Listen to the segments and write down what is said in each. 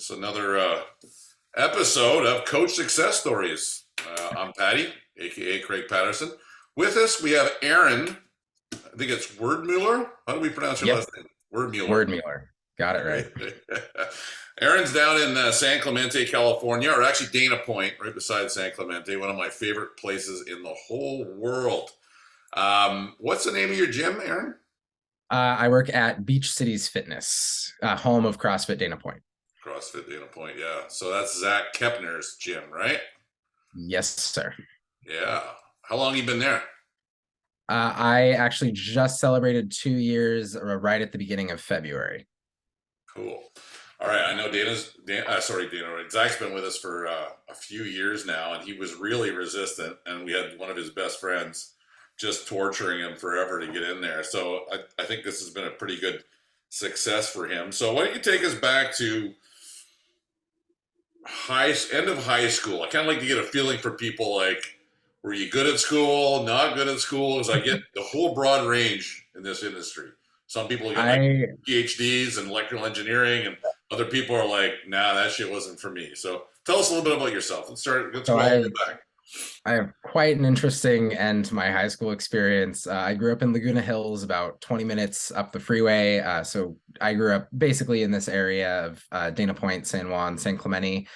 It's another episode of Coach Success Stories. I'm Patty, aka Craig Patterson. With us, we have Aaron. I think it's Wordmuller. How do we pronounce your Yep, last name? Wordmuller. word Mueller. Got it right. Aaron's down in San Clemente, California, or actually Dana Point, right beside San Clemente, one of my favorite places in the whole world. What's the name of your gym, Aaron? I work at Beach Cities Fitness, home of CrossFit Dana Point. CrossFit Dana Point, yeah. So that's Zach Kepner's gym, right? Yes, sir. Yeah. How long you been there? I actually just celebrated 2 years right at the beginning of February. Cool. All right. I know Dana, right? Zach's been with us for a few years now, and he was really resistant. And we had one of his best friends just torturing him forever to get in there. So I think this has been a pretty good success for him. So why don't you take us back to end of high school? I kind of like to get a feeling for people like, were you good at school, not good at school? Because I get the whole broad range in this industry. Some people get like I PhDs in electrical engineering, and other people are like, nah, that shit wasn't for me. So tell us a little bit about yourself. Let's so go all the I way back. I have quite an interesting end to my high school experience. I grew up in Laguna Hills, about 20 minutes up the freeway. So I grew up basically in this area of Dana Point, San Juan, San Clemente.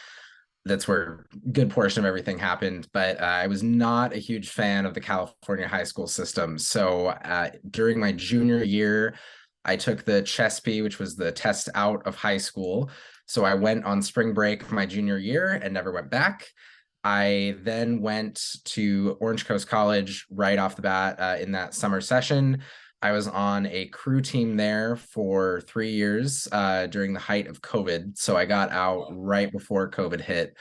That's where a good portion of everything happened. But I was not a huge fan of the California high school system. So during my junior year, I took the CHESP, which was the test out of high school. So I went on spring break my junior year and never went back. I then went to Orange Coast College right off the bat in that summer session. I was on a crew team there for 3 years during the height of COVID. So I got out right before COVID hit,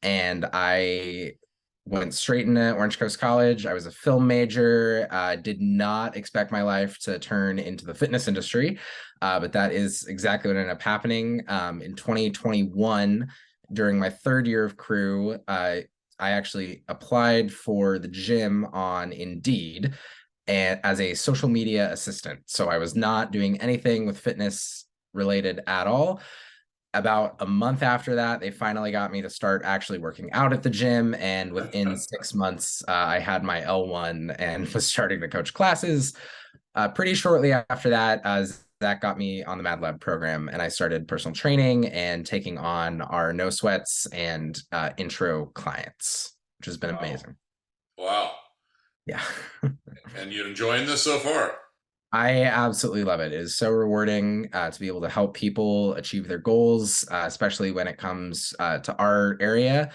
and I went straight into Orange Coast College. I was a film major, did not expect my life to turn into the fitness industry, but that is exactly what ended up happening. In 2021, during my third year of crew, I actually applied for the gym on Indeed and as a social media assistant. So I was not doing anything with fitness related at all. About a month after that, they finally got me to start actually working out at the gym. And within 6 months, I had my L1 and was starting to coach classes. Pretty shortly after that, Zach got me on the MadLab program, and I started personal training and taking on our no sweats and intro clients, which has been Wow. amazing. Wow. Yeah. And you're enjoying this so far? I absolutely love it. It is so rewarding to be able to help people achieve their goals, especially when it comes to our area.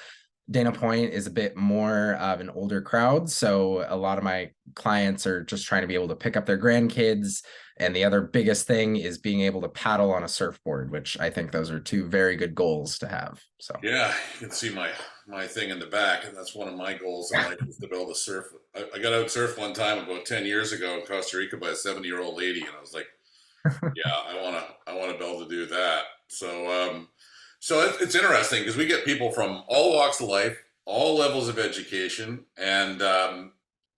Dana Point is a bit more of an older crowd, so a lot of my clients are just trying to be able to pick up their grandkids. And the other biggest thing is being able to paddle on a surfboard, which I think those are two very good goals to have. So Yeah, you can see my thing in the back, and that's one of my goals in life is to be able to surf. I got out surf one time about 10 years ago in Costa Rica by a 70-year-old lady, and I was like, yeah, I wanna be able to do that. So it's interesting because we get people from all walks of life, all levels of education, and a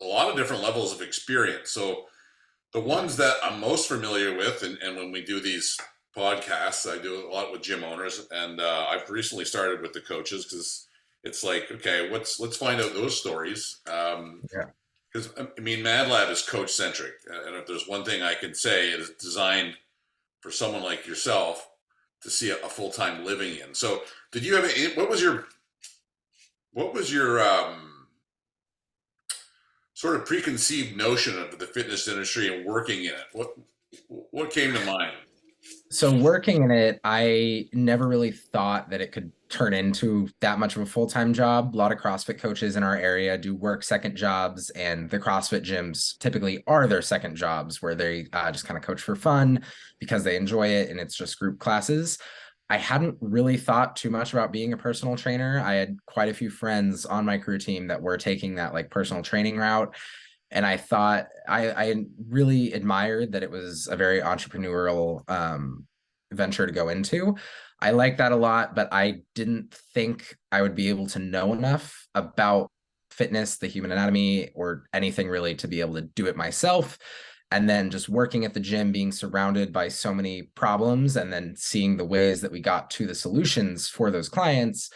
lot of different levels of experience. So the ones that I'm most familiar with, and when we do these podcasts, I do a lot with gym owners, and I've recently started with the coaches because it's like, okay, let's find out those stories. yeah. Because I mean, MadLab is coach centric, and if there's one thing I can say, it is designed for someone like yourself to see a full time living in. So, did you have what was your sort of preconceived notion of the fitness industry and working in it? What came to mind? So working in it, I never really thought that it could turn into that much of a full-time job. A lot of CrossFit coaches in our area do work second jobs, and the CrossFit gyms typically are their second jobs where they just kind of coach for fun because they enjoy it and it's just group classes. I hadn't really thought too much about being a personal trainer. I had quite a few friends on my crew team that were taking that like personal training route. And I thought I really admired that it was a very entrepreneurial venture to go into. I like that a lot, but I didn't think I would be able to know enough about fitness, the human anatomy, or anything really to be able to do it myself. And then just working at the gym, being surrounded by so many problems, and then seeing the ways that we got to the solutions for those clients,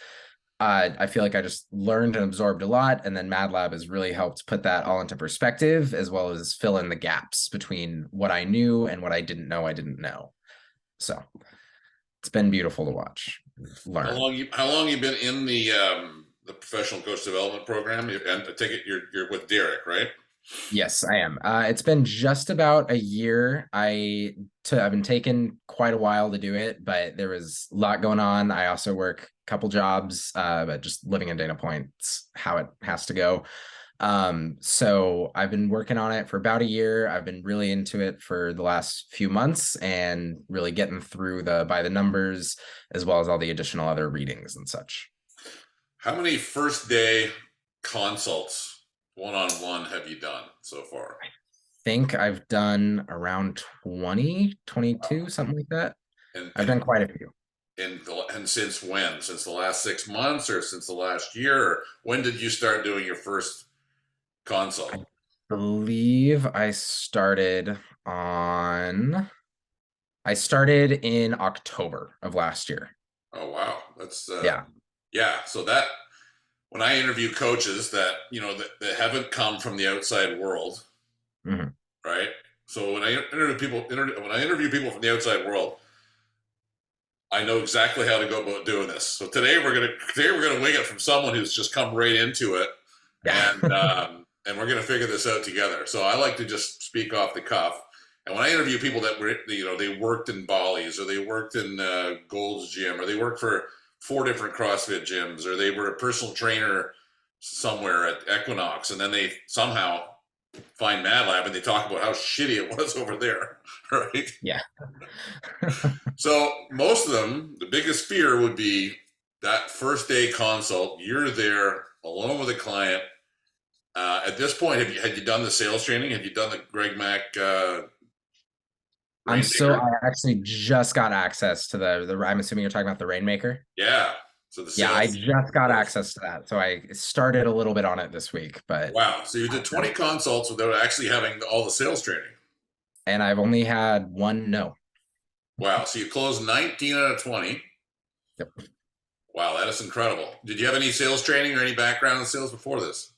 I feel like I just learned and absorbed a lot. And then MadLab has really helped put that all into perspective, as well as fill in the gaps between what I knew and what I didn't know. So it's been beautiful to watch, learn. How long you been in the professional coach development program? And I take it you're with Derek, right? Yes, I am. It's been just about a year. I've been taking quite a while to do it, but there was a lot going on. I also work a couple jobs, but just living in Dana Point's how it has to go. So I've been working on it for about a year. I've been really into it for the last few months and really getting through the by the numbers, as well as all the additional other readings and such. How many first day consults one-on-one have you done so far? Think I've done around 20, 22, something like that. And I've done quite a few. and since when? Since the last 6 months or since the last year? Or when did you start doing your first consult? I believe I started in October of last year. Oh wow, that's Yeah. yeah. So that when I interview coaches that that haven't come from the outside world, Mhm. right? So when I interview people from the outside world, I know exactly how to go about doing this. So today we're gonna wing it from someone who's just come right into it, Yeah. and we're gonna figure this out together. So I like to just speak off the cuff. And when I interview people that were, they worked in Bali's, or they worked in Gold's Gym, or they worked for 4 different CrossFit gyms, or they were a personal trainer somewhere at Equinox, and then they somehow find MadLab and they talk about how shitty it was over there, right? Yeah. So most of them, the biggest fear would be that first day consult. You're there alone with a client. At this point, had you done the sales training? Had you done the Greg Mack I Rainmaker? actually just got access to the I'm assuming you're talking about the Rainmaker. Yeah. So the Yeah, I sales just got course. access to that. So I started a little bit on it this week, but Wow. So you did 20 consults without actually having all the sales training. and I've only had one no. Wow. So you closed 19 out of 20. Yep. Wow, that is incredible. Did you have any sales training or any background in sales before this?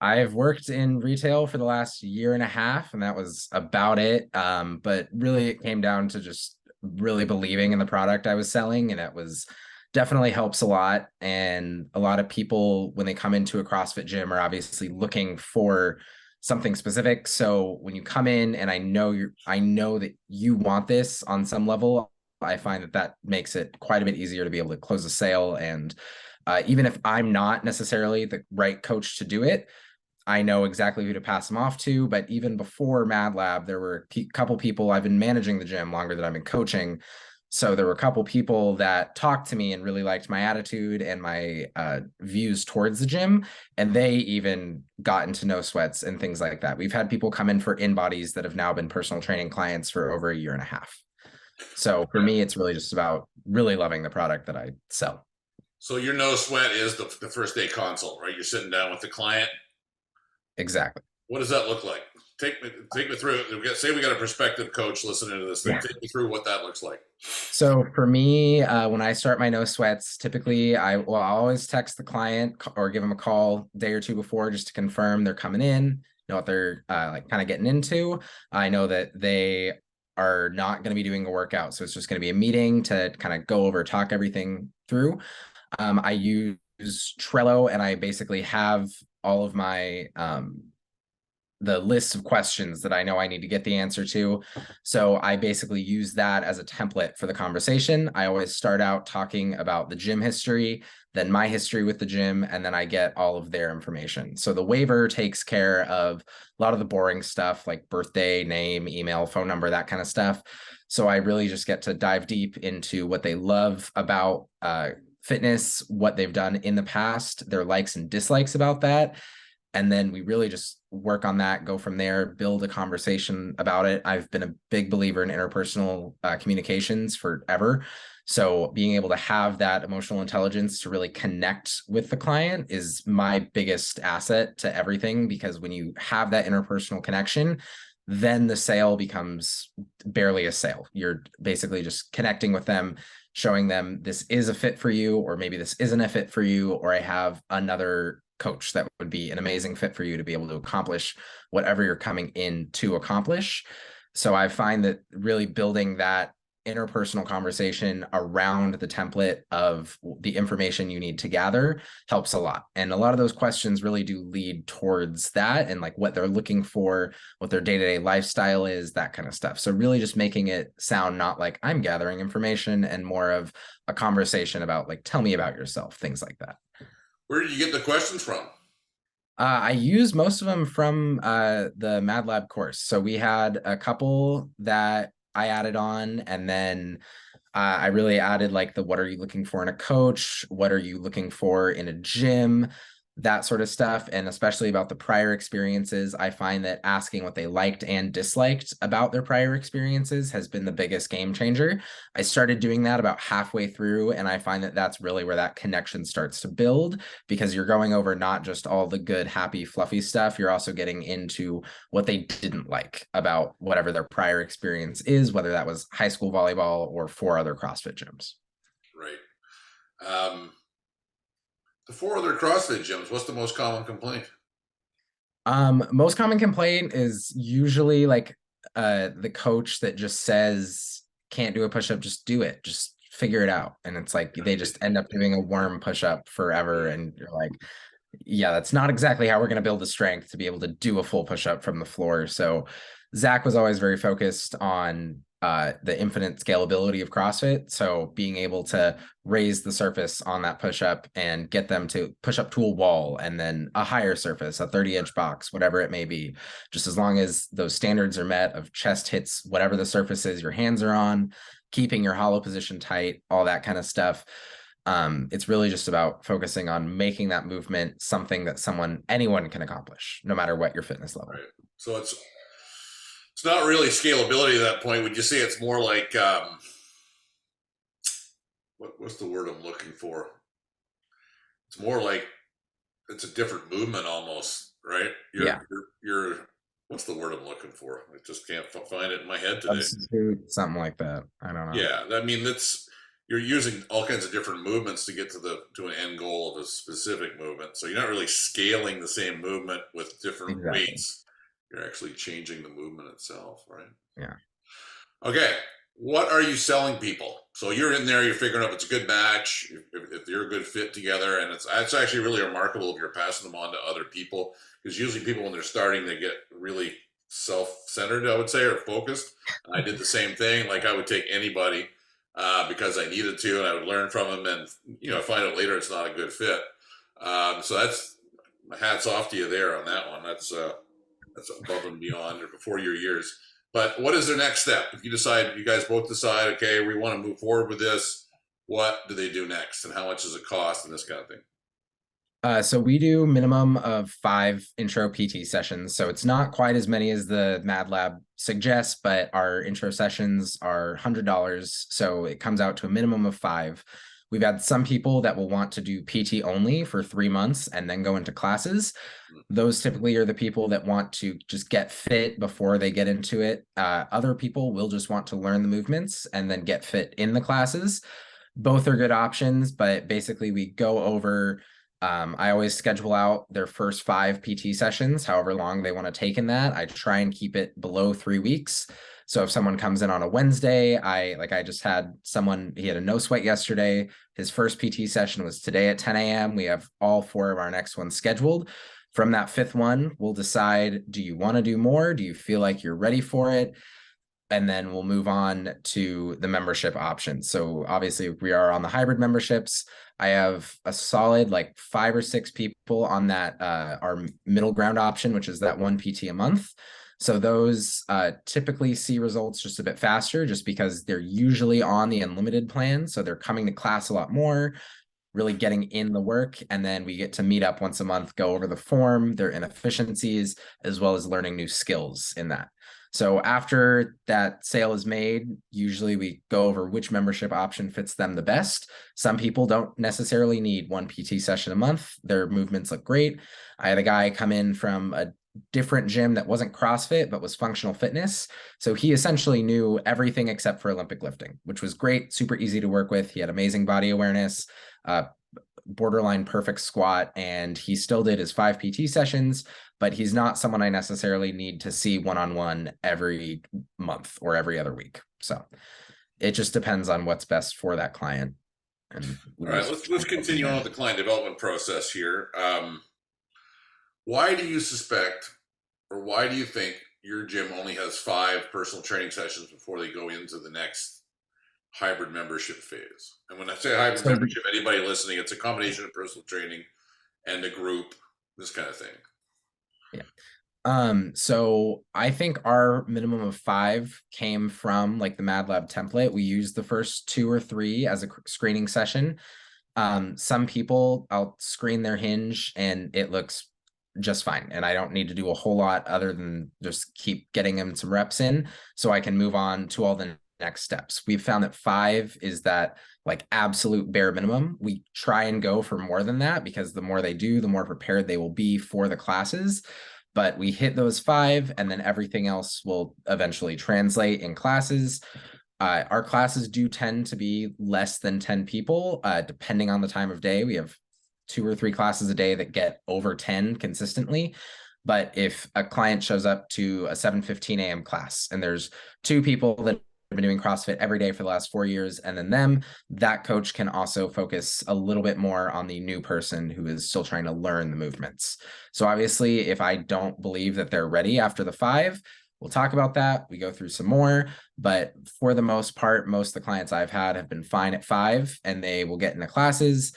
I've worked in retail for the last year and a half, and that was about it. But really, it came down to just really believing in the product I was selling, and it was definitely helps a lot. And a lot of people, when they come into a CrossFit gym, are obviously looking for something specific. So when you come in, and I know that you want this on some level, I find that makes it quite a bit easier to be able to close a sale. And even if I'm not necessarily the right coach to do it, I know exactly who to pass them off to. But even before MadLab, there were a couple people. I've been managing the gym longer than I've been coaching. So there were a couple people that talked to me and really liked my attitude and my views towards the gym. And they even got into no sweats and things like that. We've had people come in for InBodies that have now been personal training clients for over a year and a half. So for me, it's really just about really loving the product that I sell. So your no sweat is the first day consult, right? You're sitting down with the client. Exactly. What does that look like? Take me through it. Say we got a prospective coach listening to this thing. Yeah. Take me through what that looks like. So for me, when I start my no sweats, typically I'll always text the client or give them a call a day or two before just to confirm they're coming in, know what they're like kind of getting into. I know that they are not going to be doing a workout, so it's just going to be a meeting to kind of go over, talk everything through. I use Trello, and I basically have all of my the list of questions that I know I need to get the answer to. So I basically use that as a template for the conversation. I always start out talking about the gym history, then my history with the gym, and then I get all of their information. So the waiver takes care of a lot of the boring stuff like birthday, name, email, phone number, that kind of stuff. So I really just get to dive deep into what they love about fitness, what they've done in the past, their likes and dislikes about that. And then we really just work on that, go from there, build a conversation about it. I've been a big believer in interpersonal communications forever. So being able to have that emotional intelligence to really connect with the client is my biggest asset to everything, because when you have that interpersonal connection, then the sale becomes barely a sale. You're basically just connecting with them, showing them this is a fit for you, or maybe this isn't a fit for you, or I have another coach that would be an amazing fit for you to be able to accomplish whatever you're coming in to accomplish. So I find that really building that interpersonal conversation around the template of the information you need to gather helps a lot. And a lot of those questions really do lead towards that and like what they're looking for, what their day-to-day lifestyle is, that kind of stuff. So really just making it sound not like I'm gathering information and more of a conversation about like, tell me about yourself, things like that. Where did you get the questions from? I use most of them from the MadLab course. So we had a couple that I added on, and then I really added like the what are you looking for in a coach? What are you looking for in a gym? That sort of stuff. And especially about the prior experiences, I find that asking what they liked and disliked about their prior experiences has been the biggest game changer. I started doing that about halfway through, and I find that that's really where that connection starts to build, because you're going over not just all the good, happy, fluffy stuff, you're also getting into what they didn't like about whatever their prior experience is, whether that was high school volleyball or 4 other CrossFit gyms. Right. The 4 other CrossFit gyms, what's the most common complaint? Most common complaint is usually like the coach that just says can't do a push-up, just do it, just figure it out. And it's like they just end up doing a worm push-up forever. And you're like, yeah, that's not exactly how we're going to build the strength to be able to do a full push-up from the floor. So Zach was always very focused on the infinite scalability of CrossFit. So being able to raise the surface on that push-up and get them to push up to a wall and then a higher surface, a 30-inch box, whatever it may be, just as long as those standards are met of chest hits, whatever the surface is your hands are on, keeping your hollow position tight, all that kind of stuff. It's really just about focusing on making that movement something that anyone can accomplish, no matter what your fitness level. Right. So it's not really scalability at that point. Would you say it's more like what's the word I'm looking for? It's more like it's a different movement almost, right? You're what's the word I'm looking for? I just can't find it in my head today. Substitute, something like that. I don't know. Yeah, I mean you're using all kinds of different movements to get to an end goal of a specific movement. So you're not really scaling the same movement with different weights. You're actually changing the movement itself, right? Yeah. Okay. What are you selling people? So you're in there, you're figuring out if it's a good match, if you're a good fit together, and it's actually really remarkable if you're passing them on to other people, because usually people when they're starting, they get really self-centered, I would say, or focused. And I did the same thing. Like I would take anybody because I needed to, and I would learn from them, and I find out later it's not a good fit. So that's hats off to you there on that one. That's above and beyond or before your years. But what is their next step? If you guys both decide, okay, we want to move forward with this, what do they do next? And how much does it cost and this kind of thing? So we do minimum of 5 intro PT sessions. So it's not quite as many as the MadLab suggests, but our intro sessions are $100. So it comes out to a minimum of 5. We've had some people that will want to do PT only for 3 months and then go into classes. Those typically are the people that want to just get fit before they get into it. Other people will just want to learn the movements and then get fit in the classes. Both are good options, but basically we go over, I always schedule out their first 5 PT sessions, however long they want to take in that. I try and keep it below 3 weeks. So if someone comes in on a Wednesday, I just had someone, he had a no sweat yesterday. His first PT session was today at 10 a.m. We have all 4 of our next ones scheduled. From that 5th one, we'll decide, do you want to do more? Do you feel like you're ready for it? And then we'll move on to the membership options. So obviously we are on the hybrid memberships. I have a solid like 5 or 6 people on that, our middle ground option, which is that 1 PT a month. So those typically see results just a bit faster just because they're usually on the unlimited plan. So they're coming to class a lot more, really getting in the work. And then we get to meet up once a month, go over the form, their inefficiencies, as well as learning new skills in that. So after that sale is made, usually we go over which membership option fits them the best. Some people don't necessarily need 1 PT session a month. Their movements look great. I had a guy come in from a different gym that wasn't CrossFit, but was functional fitness. So he essentially knew everything except for Olympic lifting, which was great, super easy to work with. He had amazing body awareness, borderline perfect squat, and he still did his 5 PT sessions, but he's not someone I necessarily need to see one-on-one every month or every other week. So it just depends on what's best for that client. And All right, let's continue on with the client development process here. Why do you suspect, or why do you think your gym only has 5 personal training sessions before they go into the next hybrid membership phase? And when I say hybrid membership, anybody listening, it's a combination of personal training and a group, this kind of thing. Yeah. So I think our minimum of 5 came from like the MadLab template. We used the first 2 or 3 as a screening session. Some people, I'll screen their hinge and it looks just fine. And I don't need to do a whole lot other than just keep getting them some reps in so I can move on to all the next steps. We've found that 5 is that like absolute bare minimum. We try and go for more than that because the more they do, the more prepared they will be for the classes. But we hit those 5 and then everything else will eventually translate in classes. Our classes do tend to be less than 10 people, depending on the time of day. We have 2 or 3 classes a day that get over 10 consistently. But if a client shows up to a 7:15 a.m. class and there's 2 people that have been doing CrossFit every day for the last 4 years, and then that coach can also focus a little bit more on the new person who is still trying to learn the movements. So obviously, if I don't believe that they're ready after the 5, we'll talk about that. We go through some more, but for the most part, most of the clients I've had have been fine at 5 and they will get into classes.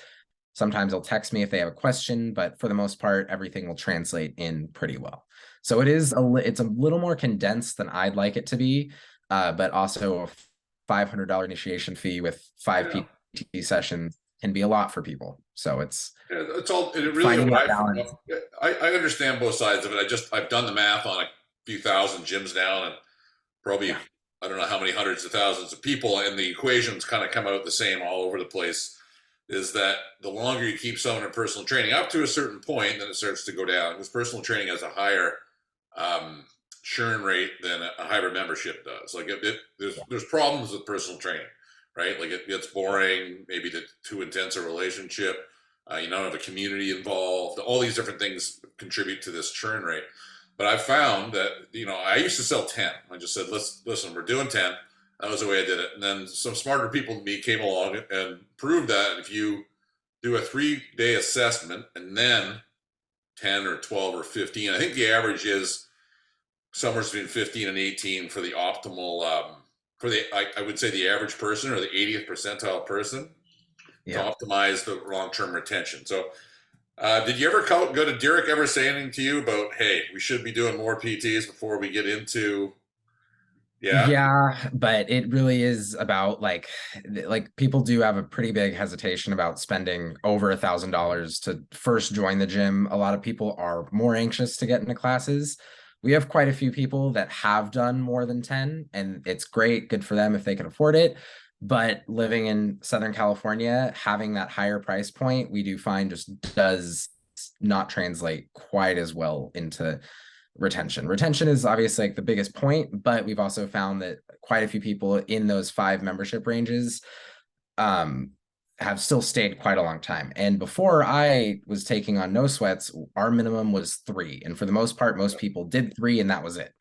Sometimes they'll text me if they have a question, but for the most part, everything will translate in pretty well. So it's a little more condensed than I'd like it to be, but also a $500 initiation fee with 5 PT sessions can be a lot for people. So it's all. It really. I understand both sides of it. I've done the math on a few thousand gyms now, and probably I don't know how many hundreds of thousands of people, and the equations kind of come out the same all over the place. Is that the longer you keep someone in personal training up to a certain point, then it starts to go down. Because personal training has a higher churn rate than a hybrid membership does. Like there's problems with personal training, right? Like it gets boring, maybe too intense a relationship. You don't have a community involved. All these different things contribute to this churn rate. But I found that, I used to sell 10. I just said, listen, we're doing 10. That was the way I did it. And then some smarter people than me came along and proved that if you do a 3-day assessment and then 10 or 12 or 15, I think the average is somewhere between 15 and 18 for the optimal, I would say the average person or the 80th percentile person to optimize the long-term retention. So did you ever go to Derek ever say anything to you about, hey, we should be doing more PTs before we get into... Yeah, but it really is about like people do have a pretty big hesitation about spending over $1,000 to first join the gym. A lot of people are more anxious to get into classes. We have quite a few people that have done more than 10, and it's great, good for them if they can afford it. But living in Southern California, having that higher price point, we do find just does not translate quite as well into retention. Retention is obviously like the biggest point, but we've also found that quite a few people in those 5 membership ranges have still stayed quite a long time. And before I was taking on No Sweats, our minimum was 3. And for the most part, most people did 3 and that was it.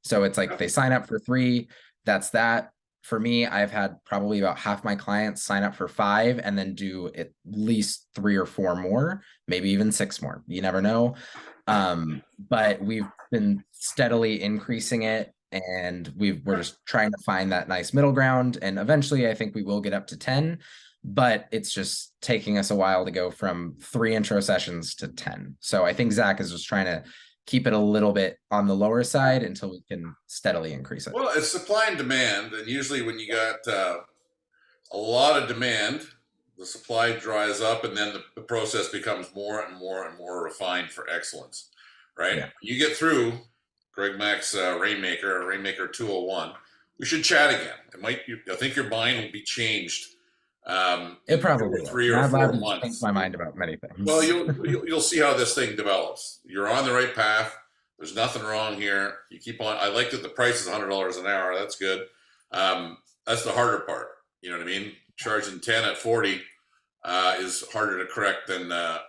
So it's like they sign up for 3, that's that. For me, I've had probably about half my clients sign up for 5 and then do at least 3 or 4 more, maybe even 6 more. You never know. But we've been steadily increasing it, and we're just trying to find that nice middle ground. And eventually I think we will get up to 10, but it's just taking us a while to go from 3 intro sessions to 10. So I think Zach is just trying to keep it a little bit on the lower side until we can steadily increase it. Well, it's supply and demand. And usually when you got a lot of demand, the supply dries up, and then the process becomes more and more and more refined for excellence, right? Yeah. You get through Greg Mack's Rainmaker 201. We should chat again. I think your mind will be changed. It probably 3 or 4 months. Changed my mind about many things. Well, you'll see how this thing develops. You're on the right path. There's nothing wrong here. You keep on. I like that the price is $100 an hour. That's good. That's the harder part. You know what I mean? Charging 10 at 40 is harder to correct than 5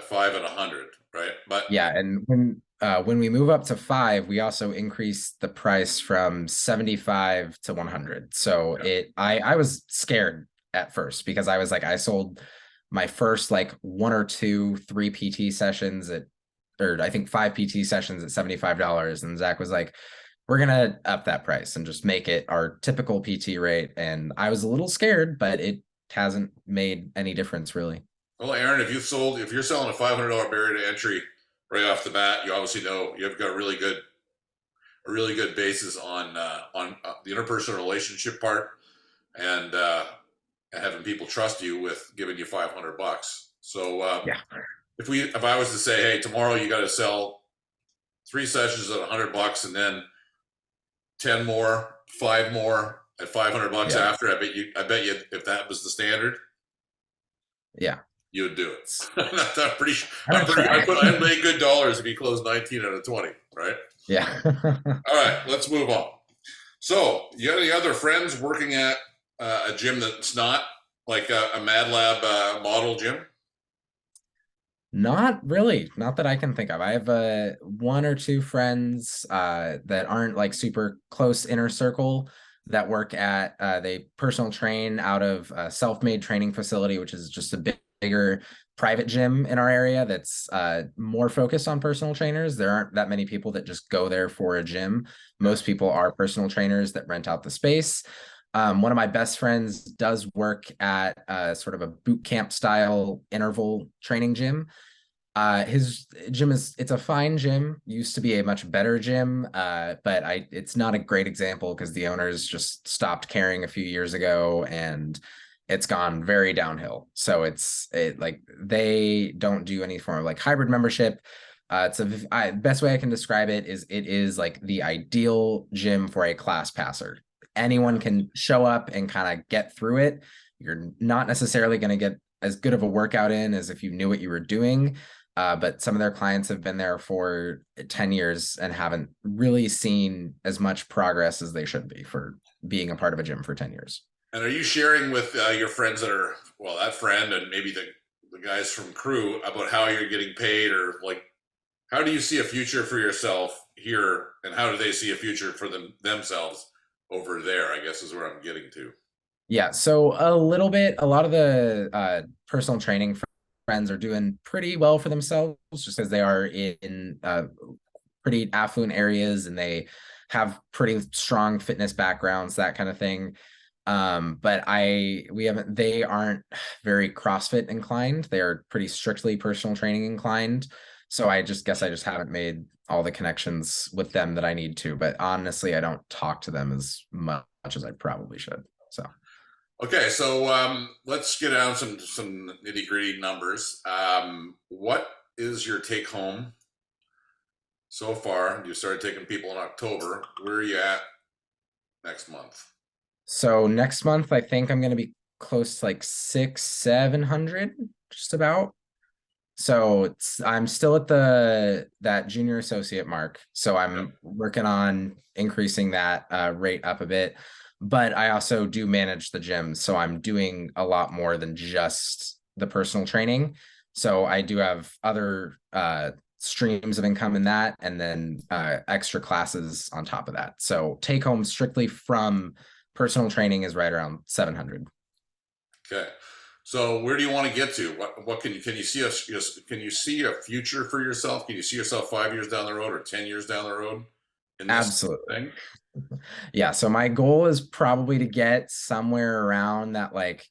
at 100, right? But Yeah, and when we move up to 5, we also increase the price from 75 to 100. So yeah, I was scared at first because I was like, I sold my first like one or two, three PT sessions at, or I think five PT sessions at $75. And Zach was like, we're gonna up that price and just make it our typical PT rate. And I was a little scared, but it hasn't made any difference really. well, Aaron, if you're selling a $500 barrier to entry right off the bat, you obviously know you've got a really good basis on the interpersonal relationship part and having people trust you with giving you $500. So Yeah. if I was to say, hey, tomorrow you got to sell 3 sessions at $100 and then 10 more, 5 more at $500 Yeah. after, I bet you if that was the standard, Yeah. you would do it. I'm pretty sure. I'm gonna try. I'd make good dollars if you close 19 out of 20, right? Yeah. All right, let's move on. So, you got any other friends working at a gym that's not like a MadLab model gym? Not really, not that I can think of. I have one or two friends that aren't like super close inner circle that work at they personal train out of a self-made training facility, which is just a bigger private gym in our area that's more focused on personal trainers. There aren't that many people that just go there for a gym. Most people are personal trainers that rent out the space. One of my best friends does work at sort of a boot camp style interval training gym. His gym it's a fine gym, used to be a much better gym, but it's not a great example because the owners just stopped caring a few years ago and it's gone very downhill. So it like they don't do any form of like hybrid membership. Best way I can describe it is like the ideal gym for a class passer. Anyone can show up and kind of get through it. You're not necessarily going to get as good of a workout in as if you knew what you were doing. But some of their clients have been there for 10 years and haven't really seen as much progress as they should be for being a part of a gym for 10 years. And are you sharing with your friends that are, well, that friend and maybe the guys from crew about how you're getting paid or like, how do you see a future for yourself here and how do they see a future for themselves over there, I guess is where I'm getting to. Yeah, so a little bit, a lot of the personal training friends are doing pretty well for themselves just because they are in pretty affluent areas and they have pretty strong fitness backgrounds, that kind of thing. But they aren't very CrossFit inclined. They are pretty strictly personal training inclined. So I just guess I just haven't made all the connections with them that I need to. But honestly, I don't talk to them as much as I probably should. So. Okay, so let's get down some nitty gritty numbers. What is your take home so far? You started taking people in October. Where are you at next month? So next month, I think I'm going to be close to like 700, just about. So I'm still at that junior associate mark. So I'm working on increasing that rate up a bit. But I also do manage the gym. So I'm doing a lot more than just the personal training. So I do have other streams of income in that and then extra classes on top of that. So take home strictly from personal training is right around 700. Okay. So where do you want to get to? What can you see can you see a future for yourself? Can you see yourself 5 years down the road or 10 years down the road in this Absolutely thing? Yeah, so my goal is probably to get somewhere around that like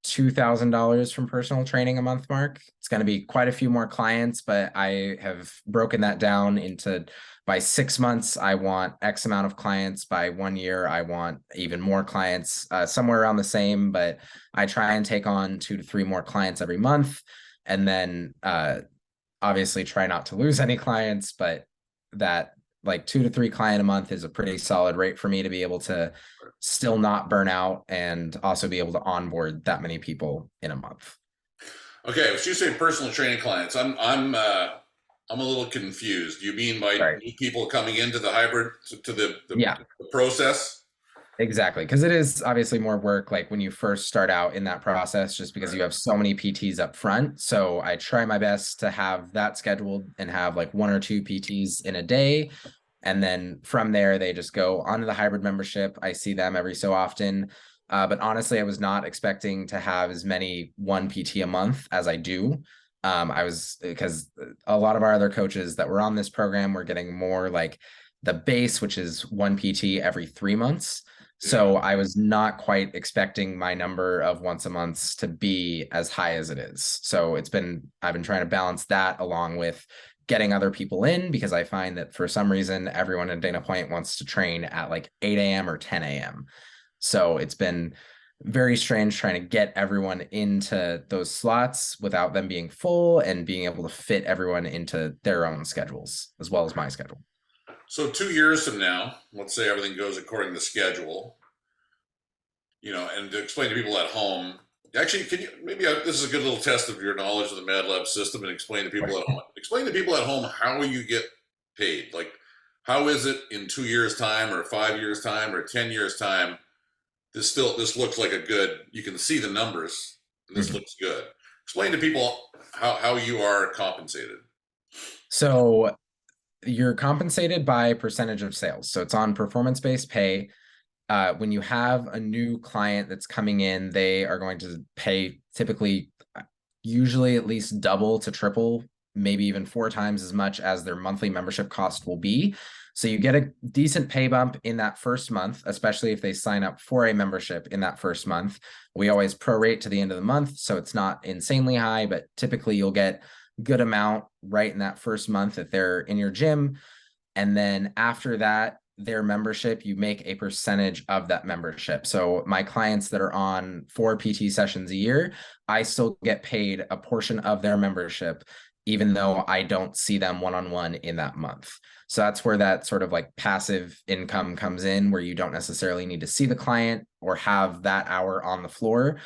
$2,000 from personal training a month mark. It's going to be quite a few more clients, but I have broken that down into by 6 months, I want X amount of clients. By 1 year, I want even more clients, somewhere around the same, but I try and take on 2 to 3 more clients every month. And then obviously try not to lose any clients, but that like 2 to 3 client a month is a pretty solid rate for me to be able to still not burn out and also be able to onboard that many people in a month. Okay, so you say personal training clients. I'm a little confused. You mean by Right. new people coming into the hybrid to Yeah. the process? Exactly, because it is obviously more work like when you first start out in that process, just because Right. you have so many PTs up front. So I try my best to have that scheduled and have like one or two PTs in a day. And then from there, they just go onto the hybrid membership. I see them every so often. But honestly, I was not expecting to have as many one PT a month as I do. I was because a lot of our other coaches that were on this program were getting more like the base, which is one PT every 3 months. Yeah. So I was not quite expecting my number of once a months to be as high as it is. So I've been trying to balance that along with getting other people in because I find that for some reason, everyone in Dana Point wants to train at like 8 a.m. or 10 a.m. So it's been very strange trying to get everyone into those slots without them being full and being able to fit everyone into their own schedules as well as my schedule. So 2 years from now, let's say everything goes according to schedule, and to explain to people at home. Actually, can you maybe this is a good little test of your knowledge of the MadLab system, and explain to people at home. Explain to people at home how you get paid. Like, how is it in 2 years' time, or 5 years' time, or 10 years' time? This looks like a good. You can see the numbers, and this Mhm. looks good. Explain to people how you are compensated. So you're compensated by percentage of sales. So it's on performance-based pay. When you have a new client that's coming in, they are going to pay typically, usually at least double to triple, maybe even 4 times as much as their monthly membership cost will be. So you get a decent pay bump in that first month, especially if they sign up for a membership in that first month. We always prorate to the end of the month, so it's not insanely high, but typically you'll get good amount right in that first month that they're in your gym. And then after that, their membership, you make a percentage of that membership. So my clients that are on 4 PT sessions a year, I still get paid a portion of their membership, even though I don't see them one-on-one in that month. So that's where that sort of like passive income comes in, where you don't necessarily need to see the client or have that hour on the floor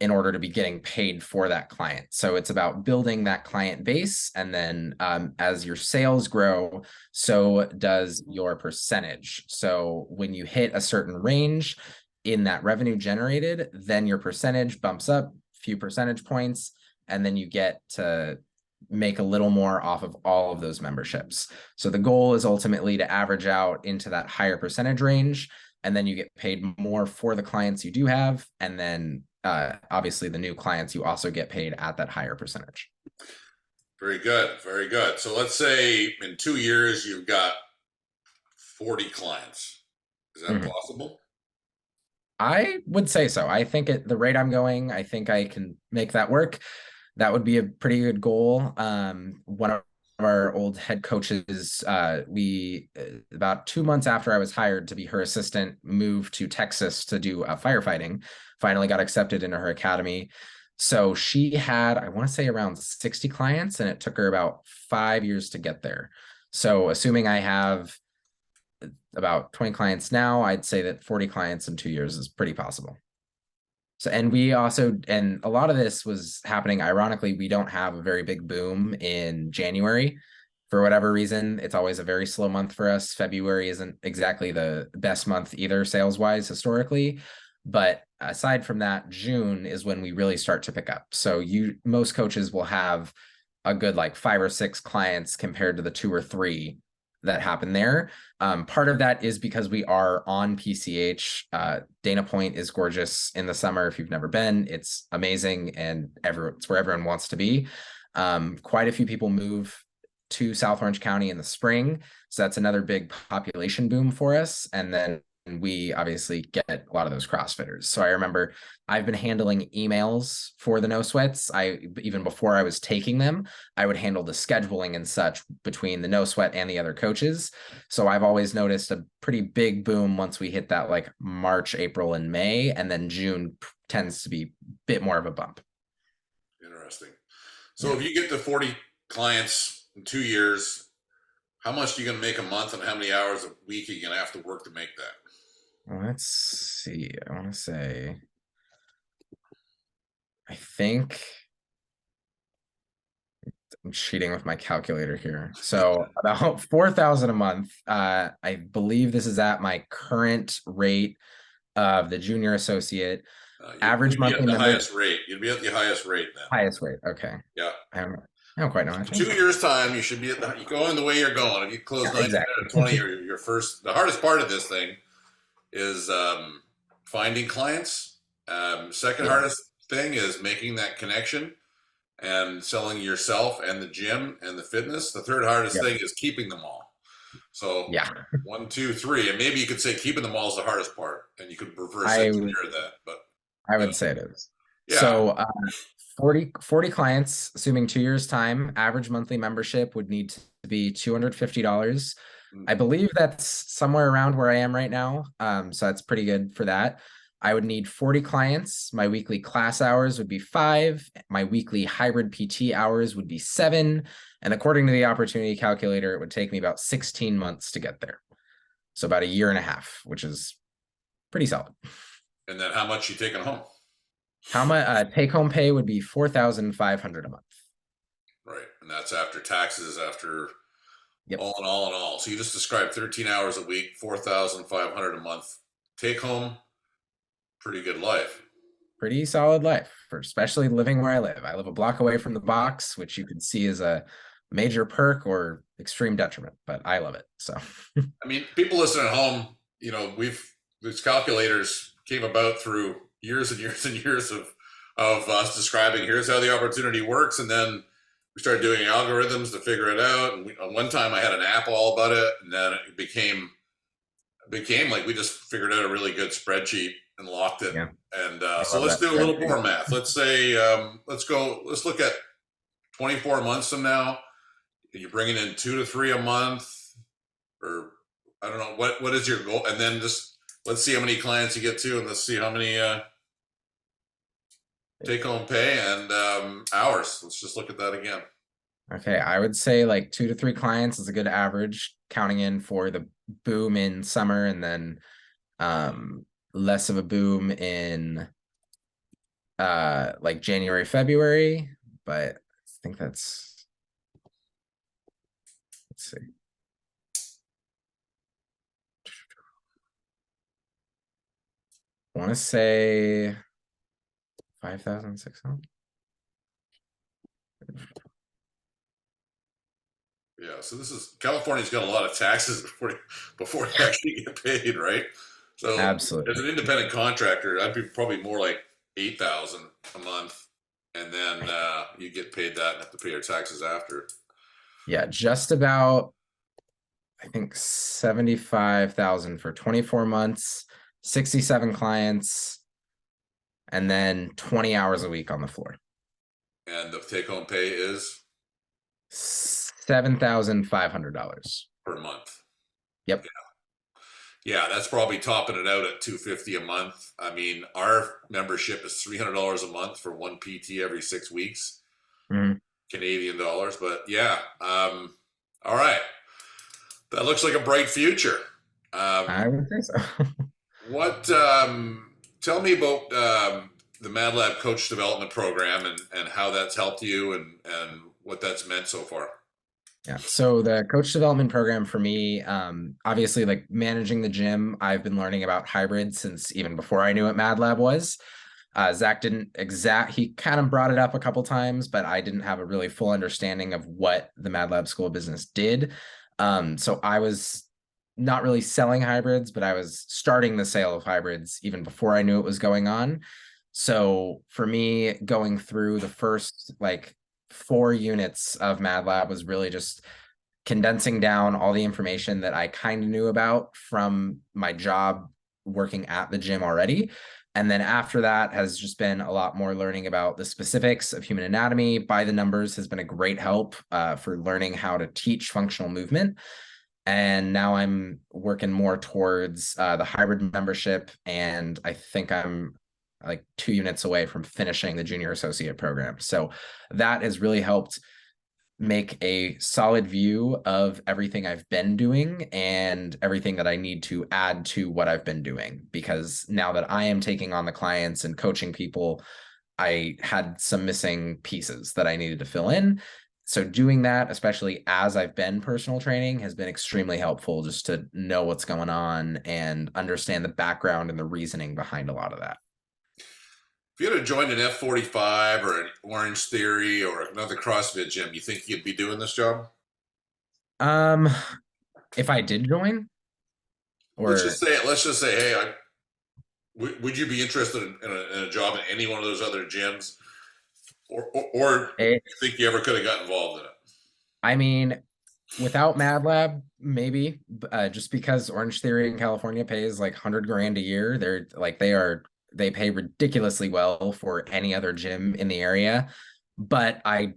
in order to be getting paid for that client. So it's about building that client base. And then as your sales grow, so does your percentage. So when you hit a certain range in that revenue generated, then your percentage bumps up a few percentage points. And then you get to make a little more off of all of those memberships. So the goal is ultimately to average out into that higher percentage range, and then you get paid more for the clients you do have. And then obviously the new clients, you also get paid at that higher percentage. Very good, very good. So let's say in 2 years you've got 40 clients. Is that Mhm. possible? I would say so. I think at the rate I'm going, I think I can make that work. That would be a pretty good goal. One of our old head coaches, we about 2 months after I was hired to be her assistant, moved to Texas to do firefighting. Finally got accepted into her academy. So she had, I want to say, around 60 clients, and it took her about 5 years to get there. So assuming I have about 20 clients now, I'd say that 40 clients in 2 years is pretty possible. So, and we also, and a lot of this was happening, ironically, we don't have a very big boom in January. For whatever reason, it's always a very slow month for us. February isn't exactly the best month either, sales wise, historically. But aside from that, June is when we really start to pick up. So most coaches will have a good like 5 or 6 clients compared to the 2 or 3 that happen there. Part of that is because we are on PCH. Dana Point is gorgeous in the summer. If you've never been, it's amazing, and it's where everyone wants to be. Quite a few people move to South Orange County in the spring, so that's another big population boom for us. And then we obviously get a lot of those CrossFitters. So I remember I've been handling emails for the No Sweats. Even before I was taking them, I would handle the scheduling and such between the No Sweat and the other coaches. So I've always noticed a pretty big boom once we hit that like March, April, and May, and then June tends to be a bit more of a bump. Interesting. So Yeah. if you get to 40 clients in 2 years, how much are you going to make a month, and how many hours a week are you going to have to work to make that? Let's see. I want to say, I think I'm cheating with my calculator here. So about 4,000 a month. I believe this is at my current rate of the junior associate. Average You'd be at monthly the member, highest rate. You'd be at the highest rate then. highest rate. Okay. Yeah. I don't quite know In actually. 2 years' time, you should be at you going the way you're going. If you close Yeah, 19 out of 20, exactly. your first. The hardest part of this thing is finding clients. Second Yeah. hardest thing is making that connection and selling yourself and the gym and the fitness. The third hardest Yep. thing is keeping them all. So Yeah. 1, 2, 3, and maybe you could say keeping them all is the hardest part, and you could reverse I engineer that. But I you would know, say it is. yeah, So 40 clients, assuming 2 years time, average monthly membership would need to be $250. I believe that's somewhere around where I am right now. So that's pretty good for that. I would need 40 clients. My weekly class hours would be 5. My weekly hybrid PT hours would be 7. And according to the opportunity calculator, it would take me about 16 months to get there. So about a year and a half, which is pretty solid. and then how much you taking home? How much take home pay would be 4,500 a month. Right, and that's after taxes, after Yep. all in all in all. So you just described 13 hours a week, 4,500 a month. Take home, pretty good life. Pretty solid life for especially living where I live. I live a block away from the box, which you can see as a major perk or extreme detriment, but I love it. So I mean, people listening at home, these calculators came about through years and years and years of us describing here's how the opportunity works, and then we started doing algorithms to figure it out. And one time I had an app all about it, and then it became like we just figured out a really good spreadsheet and locked it. yeah, And I so love let's that do a little spreadsheet. more math. Let's say let's look at 24 months from now. You're bringing in 2 to 3 a month, or I don't know what is your goal, and then just let's see how many clients you get to, and let's see how many take home pay and hours. Let's just look at that again. Okay, I would say like 2 to 3 clients is a good average, counting in for the boom in summer and then less of a boom in like January, February. But I think that's, let's see. I want to say 5,600. Yeah, so this is California's got a lot of taxes before you actually get paid, right? So as Absolutely. an independent contractor, I'd be probably more like 8,000 a month, and then you get paid that and have to pay your taxes after. Yeah, just about, I think 75,000 for 24 months, 67 clients, and then 20 hours a week on the floor. And the take home pay is $7,500 per month. Yep. Yeah, that's probably topping it out at 250 a month. I mean, our membership is $300 a month for one PT every 6 weeks, Canadian dollars. But yeah, all right, that looks like a bright future. I would say so. What? Tell me about the MadLab Coach Development Program and how that's helped you and what that's meant so far. Yeah. So the coach development program for me, obviously like managing the gym, I've been learning about hybrid since even before I knew what MadLab was. Zach he kind of brought it up a couple times, but I didn't have a really full understanding of what the MadLab School of Business did. So I was not really selling hybrids, but I was starting the sale of hybrids even before I knew what was going on. So for me, going through the first like 4 units of MadLab was really just condensing down all the information that I kind of knew about from my job working at the gym already. And then after that has just been a lot more learning about the specifics of human anatomy. By the Numbers has been a great help for learning how to teach functional movement. And now I'm working more towards the hybrid membership. And I think I'm like 2 units away from finishing the junior associate program. So that has really helped make a solid view of everything I've been doing and everything that I need to add to what I've been doing. Because now that I am taking on the clients and coaching people, I had some missing pieces that I needed to fill in. So doing that, especially as I've been personal training, has been extremely helpful just to know what's going on and understand the background and the reasoning behind a lot of that. If you had joined an F45 or an Orange Theory or another CrossFit gym, you think you'd be doing this job? Um, if I did join, or Let's just say, hey, would you be interested in a job in any one of those other gyms, or it, you think you ever could have got involved in it? I mean, without MadLab, maybe, just because Orange Theory in California pays like 100 grand a year. They pay ridiculously well for any other gym in the area. But I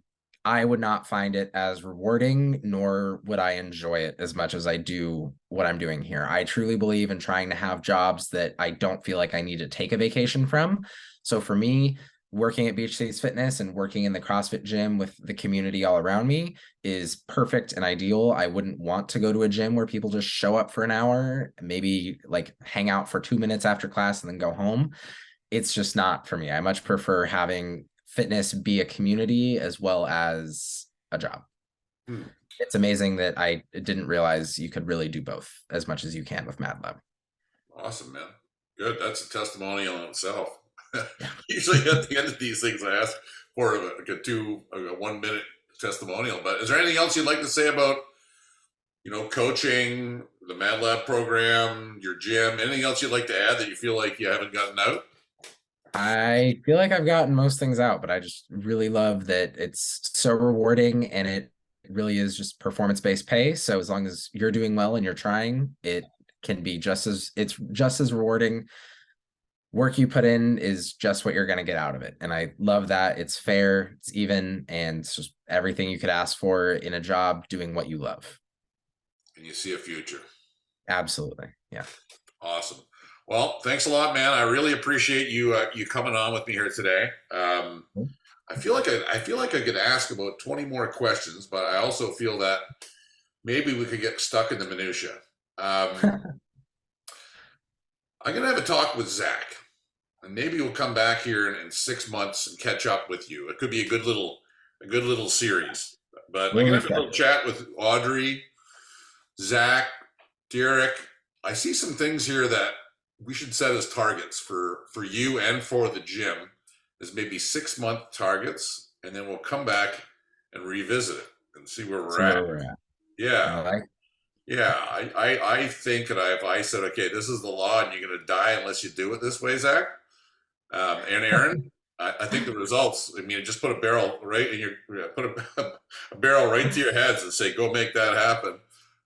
would not find it as rewarding, nor would I enjoy it as much as I do what I'm doing here. I truly believe in trying to have jobs that I don't feel like I need to take a vacation from. So for me, working at Beach States Fitness and working in the CrossFit gym with the community all around me is perfect and ideal. I wouldn't want to go to a gym where people just show up for an hour, maybe like hang out for 2 minutes after class and then go home. It's just not for me. I much prefer having fitness be a community as well as a job. Hmm. It's amazing that I didn't realize you could really do both as much as you can with MadLab. Awesome, man. Good. That's a testimonial in itself. Yeah. Usually at the end of these things, I ask for a 1 minute testimonial. But is there anything else you'd like to say about, coaching, the MadLab program, your gym? Anything else you'd like to add that you feel like you haven't gotten out? I feel like I've gotten most things out, but I just really love that it's so rewarding and it really is just performance-based pay. So as long as you're doing well and you're trying, it's just as rewarding. Work you put in is just what you're going to get out of it. And I love that. It's fair, it's even, and it's just everything you could ask for in a job doing what you love. And you see a future. Absolutely. Yeah. Awesome. Well, thanks a lot, man. I really appreciate you coming on with me here today. I feel like I could ask about 20 more questions, but I also feel that maybe we could get stuck in the minutia. I'm gonna have a talk with Zach, and maybe we'll come back here in 6 months and catch up with you. It could be a good little series. But I'm We'll gonna have a little reschedule. chat with Audrey, Zach, Derek. I see some things here that we should set as targets for you and for the gym, as maybe 6 month targets, and then we'll come back and revisit it and see where we're See where at. we're at. Yeah, I like. yeah. I think that if I said, okay, this is the law, and you're going to die unless you do it this way, Zach, and Aaron, I think the results. I mean, just put a barrel right in your put a barrel right to your heads and say, go make that happen.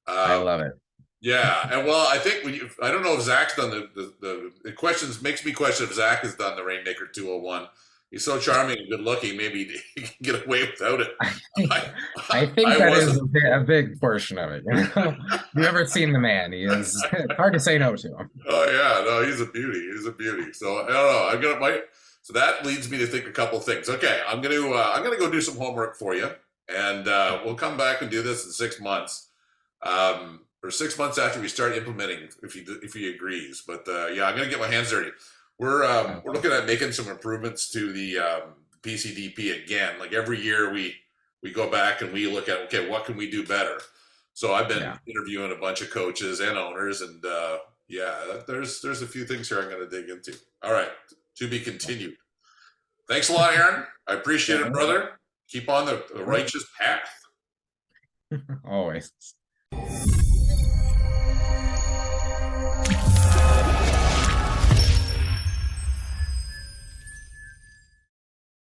I Um, love it. yeah, and well, I think I don't know if Zach's done the questions makes me question if Zach has done the Rainmaker 201. He's so charming and good looking, maybe he can get away without it. I think, I, I think I that is wasn't. a big portion of it. You ever seen the man? It's hard to say no to him. Oh yeah, no, he's a beauty. He's a beauty. So I don't know. I'm gonna my so that leads me to think a couple of things. Okay, I'm gonna go do some homework for you, and we'll come back and do this in 6 months. Or 6 months after we start implementing, if he agrees. But yeah, I'm gonna get my hands dirty. We're looking at making some improvements to the PCDP again. Like every year, we go back and we look at, okay, what can we do better? So I've been Yeah. interviewing a bunch of coaches and owners, and yeah, there's a few things here I'm going to dig into. All right, to be continued. Thanks a lot, Aaron. I appreciate it, brother. Keep on the righteous path. Always.